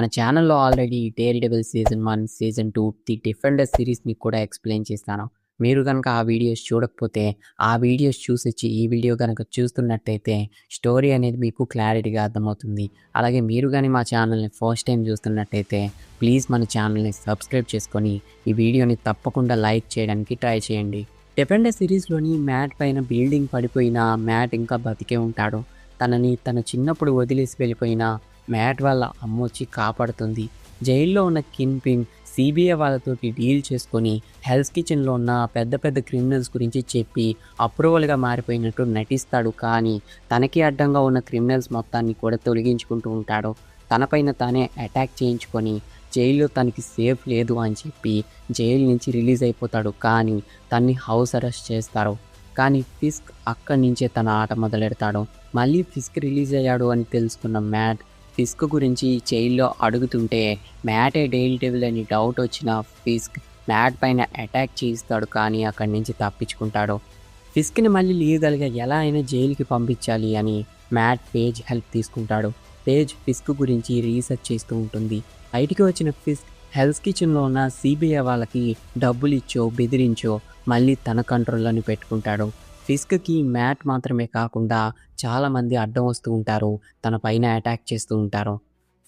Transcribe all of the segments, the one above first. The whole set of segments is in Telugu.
మన ఛానల్‌లో already 'Daredevil' season 1, season 2 the defender సీరీస్‌ని కూడా ఎక్స్‌ప్లెయిన్ చేశాను. మీరు గనక ఆ వీడియోస్ చూడకపోతే, ఆ వీడియోస్ చూసొచ్చి ఈ వీడియో గనక చూస్తున్నట్టయితే స్టోరీ అనేది మీకు క్లారిటీగా అర్థమవుతుంది. అలాగే మీరు గాని మా ఛానల్‌ని ఫస్ట్ టైం చూస్తున్నట్టయితే ప్లీజ్ మన ఛానల్‌ని సబ్స్క్రైబ్ చేసుకొని ఈ వీడియోని తప్పకుండా లైక్ చేయడానికి ట్రై చేయండి. డిఫెండర్ సిరీస్‌లోని మ్యాట్ పైన బిల్డింగ్ పడిపోయిన మ్యాట్ ఇంకా బతికే ఉంటాడు. తనని తన చిన్నప్పుడు వదిలేసి వెళ్ళిపోయిన మ్యాట్ వాళ్ళ అమ్మొచ్చి కాపాడుతుంది. జైల్లో ఉన్న కింగ్ పిన్ సీబీఐ వాళ్ళతోటి డీల్ చేసుకొని హెల్స్ కిచెన్లో ఉన్న పెద్ద పెద్ద క్రిమినల్స్ గురించి చెప్పి అప్రూవల్గా మారిపోయినట్టు నటిస్తాడు. కానీ తనకి అడ్డంగా ఉన్న క్రిమినల్స్ మొత్తాన్ని కూడా తొలగించుకుంటూ ఉంటాడు. తనపైన తానే అటాక్ చేయించుకొని జైల్లో తనకి సేఫ్ లేదు అని చెప్పి జైలు నుంచి రిలీజ్ అయిపోతాడు. కానీ తన్ని హౌస్ అరెస్ట్ చేస్తారు. కానీ ఫిస్క్ అక్కడి నుంచే తన ఆట మొదలెడతాడు. మళ్ళీ ఫిస్క్ రిలీజ్ అయ్యాడు అని తెలుసుకున్న మ్యాట్ ఫిస్క్ గురించి జైల్లో అడుగుతుంటే మ్యాటే డేర్ డెవిల్ అని డౌట్ వచ్చిన ఫిస్క్ మ్యాట్ పైన అటాక్ చేయిస్తాడు. కానీ అక్కడి నుంచి తప్పించుకుంటాడు. ఫిస్క్ని మళ్ళీ లీగల్గా ఎలా అయినా జైలుకి పంపించాలి అని మ్యాట్ పేజ్ హెల్ప్ తీసుకుంటాడు. పేజ్ ఫిస్క్ గురించి రీసెర్చ్ చేస్తూ ఉంటుంది. బయటికి వచ్చిన ఫిస్క్ హెల్స్ కిచెన్లో ఉన్న సీబీఐ వాళ్ళకి డబ్బులు ఇచ్చో బెదిరించో మళ్ళీ తన కంట్రోల్లోని పెట్టుకుంటాడు. ఫిస్క్కి మ్యాట్ మాత్రమే కాకుండా చాలామంది అడ్డం వస్తూ ఉంటారు, తన పైన అటాక్ చేస్తూ ఉంటారు.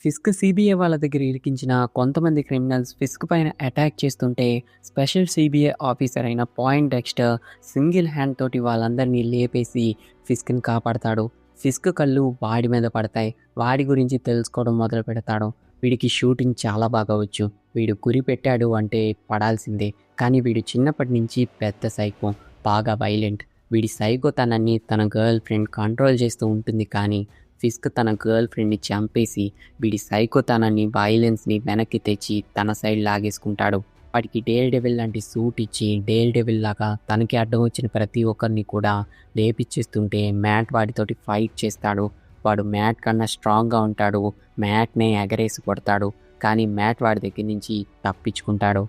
ఫిస్క్ సీబీఐ వాళ్ళ దగ్గర ఇరికించిన కొంతమంది క్రిమినల్స్ ఫిస్క్ పైన అటాక్ చేస్తుంటే స్పెషల్ సీబీఐ ఆఫీసర్ అయిన పాయింట్ డెక్స్టర్ సింగిల్ హ్యాండ్ తోటి వాళ్ళందరినీ లేపేసి ఫిస్క్ని కాపాడతాడు. ఫిస్క్ కళ్ళు వాడి మీద పడతాయి. వాడి గురించి తెలుసుకోవడం మొదలు పెడతాడు. వీడికి షూటింగ్ చాలా బాగా వచ్చు. వీడు గురి పెట్టాడు అంటే పడాల్సిందే. కానీ వీడు చిన్నప్పటి నుంచి పెద్ద సైకో, బాగా వైలెంట్. వీడి సైకోతనాన్ని తన గర్ల్ ఫ్రెండ్ కంట్రోల్ చేస్తూ ఉంటుంది. కానీ ఫిస్క్ తన గర్ల్ ఫ్రెండ్ని చంపేసి వీడి సైకోతనాన్ని, వైలెన్స్ని వెనక్కి తెచ్చి తన సైడ్ లాగేసుకుంటాడు. వాడికి డేర్ డెవిల్ లాంటి సూట్ ఇచ్చి డేర్ డెవిల్ లాగా తనకి అడ్డం వచ్చిన ప్రతి ఒక్కరిని కూడా లేపిచ్చేస్తుంటే మ్యాట్ వాడితోటి ఫైట్ చేస్తాడు. వాడు మ్యాట్ కన్నా స్ట్రాంగ్గా ఉంటాడు. మ్యాట్నే ఎగరేసి కొడతాడు. కానీ మ్యాట్ వాడి దగ్గర నుంచి తప్పించుకుంటాడు.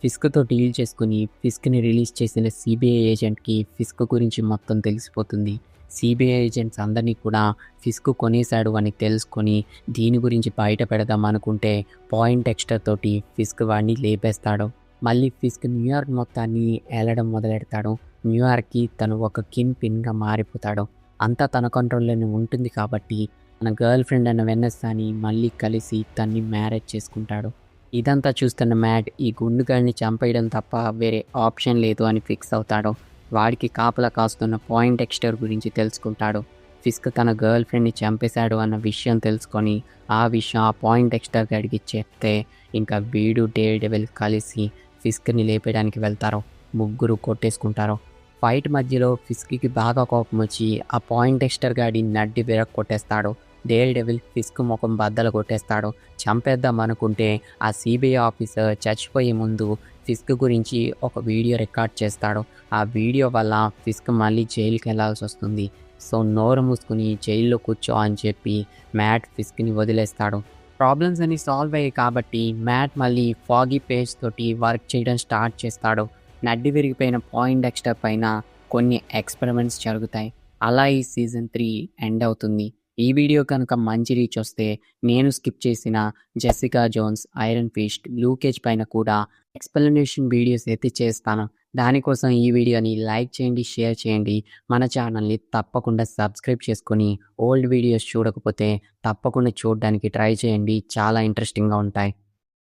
ఫిస్క్తో డీల్ చేసుకుని ఫిస్క్ని రిలీజ్ చేసిన సీబీఐ ఏజెంట్కి ఫిస్క్ గురించి మొత్తం తెలిసిపోతుంది. సీబీఐ ఏజెంట్స్ అందరినీ కూడా ఫిస్క్ కొనేశాడు అని తెలుసుకొని దీని గురించి బయట పెడదాం అనుకుంటే పాయింట్ డెక్స్టర్ తోటి ఫిస్క్ వాడిని లేపేస్తాడు. మళ్ళీ ఫిస్క్ న్యూయార్క్ మొత్తాన్ని ఏలడం మొదలెడతాడు. న్యూయార్క్కి తను ఒక కింగ్ పిన్గా మారిపోతాడు. అంతా తన కంట్రోల్లోనే ఉంటుంది కాబట్టి తన గర్ల్ ఫ్రెండ్ అన్న వెన్నెస్సాని మళ్ళీ కలిసి తన్ని మ్యారేజ్ చేసుకుంటాడు. ఇదంతా చూస్తున్న మ్యాట్ ఈ గుండుగాడిని చంపేయడం తప్ప వేరే ఆప్షన్ లేదు అని ఫిక్స్ అవుతాడు. వాడికి కాపలా కాస్తున్న పాయింట్ డెక్స్టర్ గురించి తెలుసుకుంటాడు. ఫిస్క్ తన గర్ల్ ఫ్రెండ్ని చంపేశాడు అన్న విషయం తెలుసుకొని ఆ విషయం ఆ పాయింట్ డెక్స్టర్ గాడికి చెప్తే ఇంకా వీడు డేర్ డెవిల్ కలిసి ఫిస్క్ని లేపేయడానికి వెళ్తారు. ముగ్గురు కొట్టేసుకుంటారు. ఫైట్ మధ్యలో ఫిస్క్కి బాగా కోపం వచ్చి ఆ పాయింట్ డెక్స్టర్ గాడి నడ్డి విరగ కొట్టేస్తాడు. డేర్ డెవిల్ ఫిస్క్ ముఖం బద్దలు కొట్టేస్తాడు. చంపేద్దాం అనుకుంటే ఆ సీబీఐ ఆఫీసర్ చచ్చిపోయే ముందు ఫిస్క్ గురించి ఒక వీడియో రికార్డ్ చేస్తాడు. ఆ వీడియో వల్ల ఫిస్క్ మళ్ళీ జైలుకి వెళ్లాల్సి వస్తుంది. సో నోరు మూసుకుని జైల్లో కూర్చో అని చెప్పి మ్యాట్ ఫిస్క్ని వదిలేస్తాడు. ప్రాబ్లమ్స్ అన్ని సాల్వ్ అయ్యాయి కాబట్టి మ్యాట్ మళ్ళీ ఫాగీ పేజ్ తోటి వర్క్ చేయడం స్టార్ట్ చేస్తాడు. నడ్డి విరిగిపోయిన పాయింట్ డెక్స్టర్ పైన కొన్ని ఎక్స్పెరిమెంట్స్ జరుగుతాయి. అలా ఈ సీజన్ 3 ఎండ్ అవుతుంది. ఈ వీడియో కనుక మంచి రీచ్ వస్తే నేను స్కిప్ చేసిన Jessica Jones, Iron Fist, Luke Cage పైన కూడా ఎక్స్ప్లెనేషన్ వీడియోస్ అయితే చేస్తాను. దానికోసం ఈ వీడియోని లైక్ చేయండి, షేర్ చేయండి. మన ఛానల్ని తప్పకుండా సబ్స్క్రైబ్ చేసుకొని ఓల్డ్ వీడియోస్ చూడకపోతే తప్పకుండా చూడడానికి ట్రై చేయండి. చాలా ఇంట్రెస్టింగ్గా ఉంటాయి.